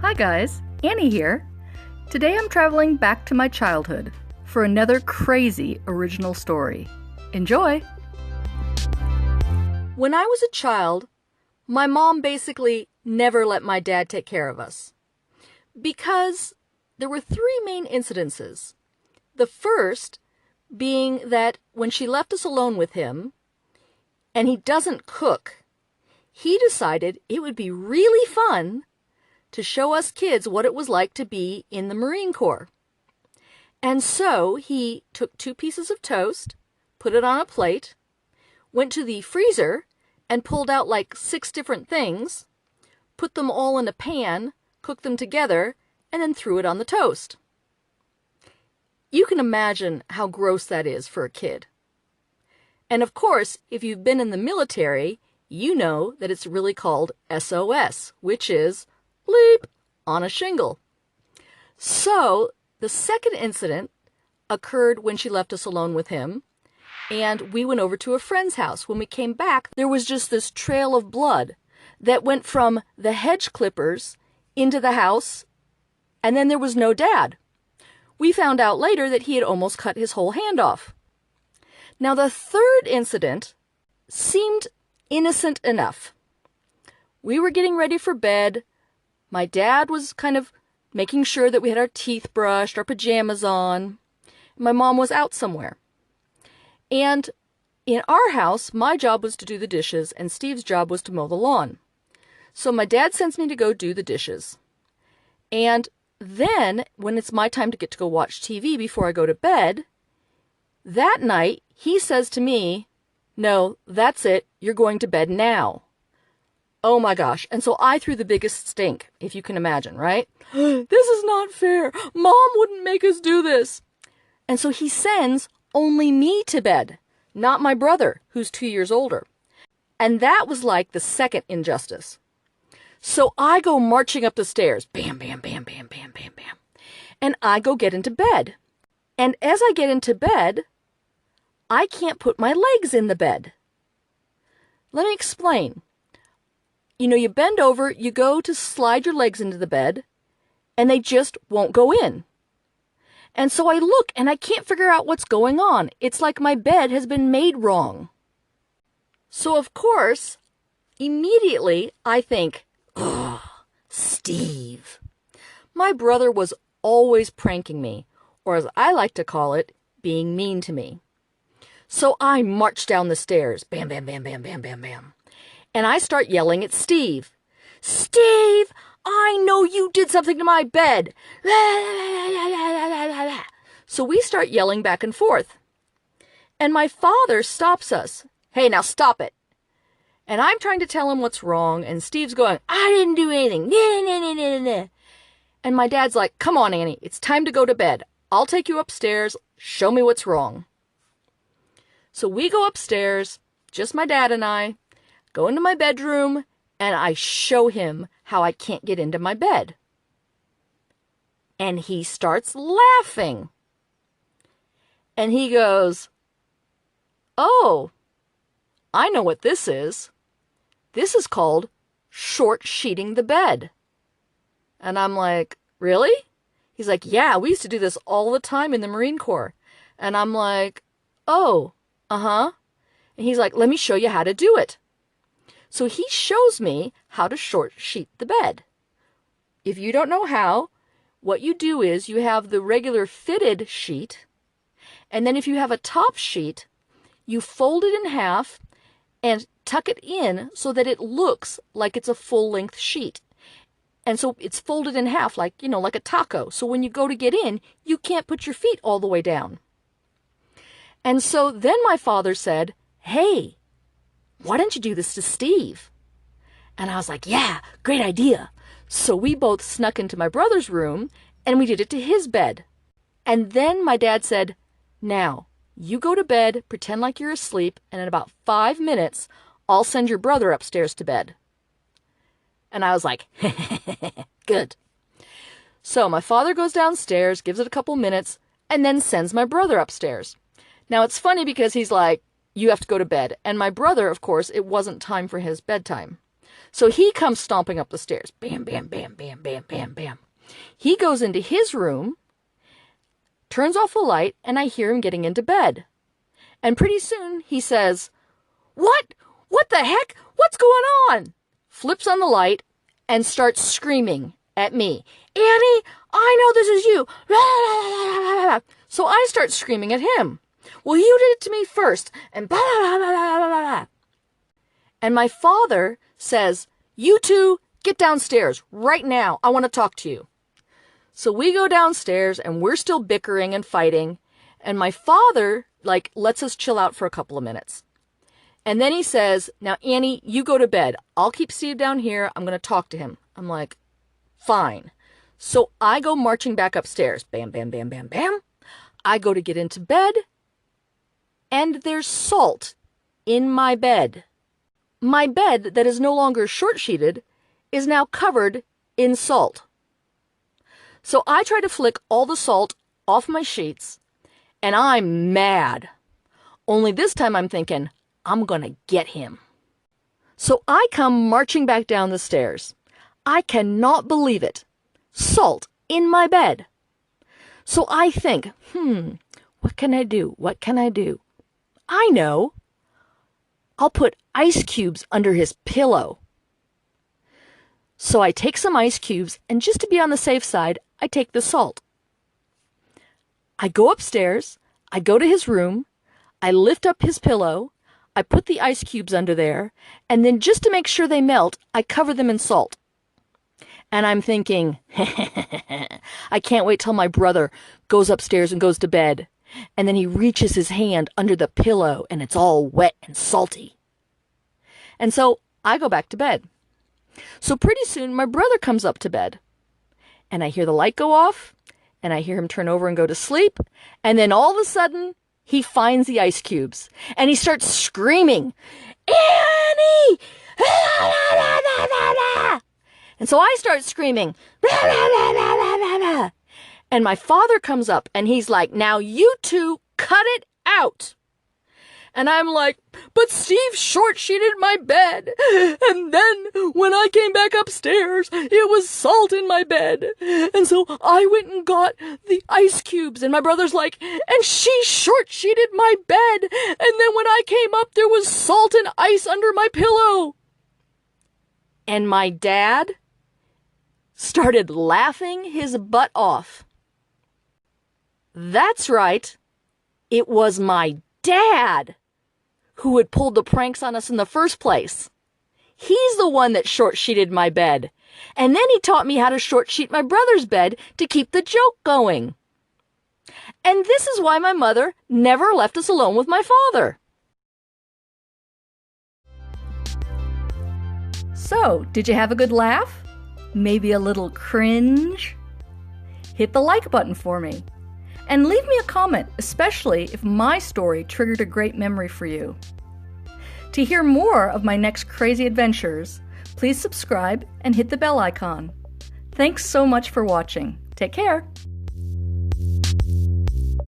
Hi guys, Annie here. Today I'm traveling back to my childhood for another crazy original story. Enjoy! When I was a child, my mom basically never let my dad take care of us. Because there were three main incidences. The first being that when she left us alone with him, and he doesn't cook, he decided it would be really fun to show us kids what it was like to be in the Marine Corps. And so he took 2 pieces of toast, put it on a plate, went to the freezer and pulled out like 6 different things, put them all in a pan, cooked them together, and then threw it on the toast. You can imagine how gross that is for a kid. And of course, if you've been in the military, you know that it's really called SOS, which is bleep on a shingle. So the second incident occurred when she left us alone with him, and we went over to a friend's house. When we came back, there was just this trail of blood that went from the hedge clippers into the house, and then there was no dad. We found out later that he had almost cut his whole hand off. Now the third incident seemed innocent enough. We were getting ready for bed. My dad was kind of making sure that we had our teeth brushed, our pajamas on. My mom was out somewhere. And in our house, my job was to do the dishes, and Steve's job was to mow the lawn. So my dad sends me to go do the dishes. And then, when it's my time to get to go watch TV before I go to bed, that night, he says to me, "No, that's it, you're going to bed now." Oh my gosh. And so I threw the biggest stink, if you can imagine, right? This is not fair. Mom wouldn't make us do this. And so he sends only me to bed, not my brother, who's 2 years older. And that was like the second injustice. So I go marching up the stairs, bam, bam, bam, bam, bam, bam, bam. And I go get into bed. And as I get into bed, I can't put my legs in the bed. Let me explain. You know, you bend over, you go to slide your legs into the bed, and they just won't go in. And so I look, and I can't figure out what's going on. It's like my bed has been made wrong. So, of course, immediately I think, "Ugh, Steve." My brother was always pranking me, or as I like to call it, being mean to me. So I march down the stairs, bam, bam, bam, bam, bam, bam, bam. And I start yelling at Steve. "Steve, I know you did something to my bed." So we start yelling back and forth. And my father stops us. "Hey, now stop it." And I'm trying to tell him what's wrong, and Steve's going, "I didn't do anything. And my dad's like, "Come on, Annie, it's time to go to bed. I'll take you upstairs. Show me what's wrong." So we go upstairs, just my dad and I, go into my bedroom, and I show him how I can't get into my bed. And he starts laughing. And he goes, "Oh, I know what this is. This is called short-sheeting the bed." And I'm like, "Really?" He's like, "Yeah, we used to do this all the time in the Marine Corps." And I'm like, "Oh, uh-huh." And he's like, "Let me show you how to do it." So he shows me how to short sheet the bed. If you don't know how, what you do is you have the regular fitted sheet, and then if you have a top sheet, you fold it in half and tuck it in so that it looks like it's a full-length sheet. And so it's folded in half like, like a taco. So when you go to get in, you can't put your feet all the way down. And so then my father said, "Hey, why don't you do this to Steve?" And I was like, "Yeah, great idea." So we both snuck into my brother's room, and we did it to his bed. And then my dad said, "Now, you go to bed, pretend like you're asleep, and in about 5 minutes, I'll send your brother upstairs to bed." And I was like, good. So my father goes downstairs, gives it a couple minutes, and then sends my brother upstairs. Now, it's funny because he's like, "You have to go to bed." And my brother, of course, it wasn't time for his bedtime. So he comes stomping up the stairs. Bam, bam, bam, bam, bam, bam, bam. He goes into his room, turns off the light, and I hear him getting into bed. And pretty soon he says, "What? What the heck? What's going on?" Flips on the light and starts screaming at me. "Annie, I know this is you." So I start screaming at him. "Well, you did it to me first." And my father says, "You two, get downstairs right now. I want to talk to you." So we go downstairs and we're still bickering and fighting. And my father, lets us chill out for a couple of minutes. And then he says, "Now, Annie, you go to bed. I'll keep Steve down here. I'm going to talk to him." I'm like, "Fine." So I go marching back upstairs. Bam, bam, bam, bam, bam. I go to get into bed. And there's salt in my bed. My bed that is no longer short-sheeted is now covered in salt. So I try to flick all the salt off my sheets, and I'm mad. Only this time I'm thinking, I'm gonna get him. So I come marching back down the stairs. I cannot believe it. Salt in my bed. So I think, what can I do? What can I do? I know. I'll put ice cubes under his pillow. So I take some ice cubes, and just to be on the safe side, I take the salt. I go upstairs, I go to his room, I lift up his pillow, I put the ice cubes under there, and then just to make sure they melt, I cover them in salt. And I'm thinking, I can't wait till my brother goes upstairs and goes to bed, and then he reaches his hand under the pillow, and it's all wet and salty. And so I go back to bed. So pretty soon, my brother comes up to bed, and I hear the light go off, and I hear him turn over and go to sleep, and then all of a sudden, he finds the ice cubes, and he starts screaming, "Annie!" And so I start screaming, and my father comes up, and he's like, "Now you two cut it out." And I'm like, "But Steve short-sheeted my bed. And then when I came back upstairs, it was salt in my bed. And so I went and got the ice cubes." And my brother's like, "And she short-sheeted my bed. And then when I came up, there was salt and ice under my pillow." And my dad started laughing his butt off. That's right. It was my dad who had pulled the pranks on us in the first place. He's the one that short-sheeted my bed. And then he taught me how to short-sheet my brother's bed to keep the joke going. And this is why my mother never left us alone with my father. So, did you have a good laugh? Maybe a little cringe? Hit the like button for me. And leave me a comment, especially if my story triggered a great memory for you. To hear more of my next crazy adventures, please subscribe and hit the bell icon. Thanks so much for watching. Take care.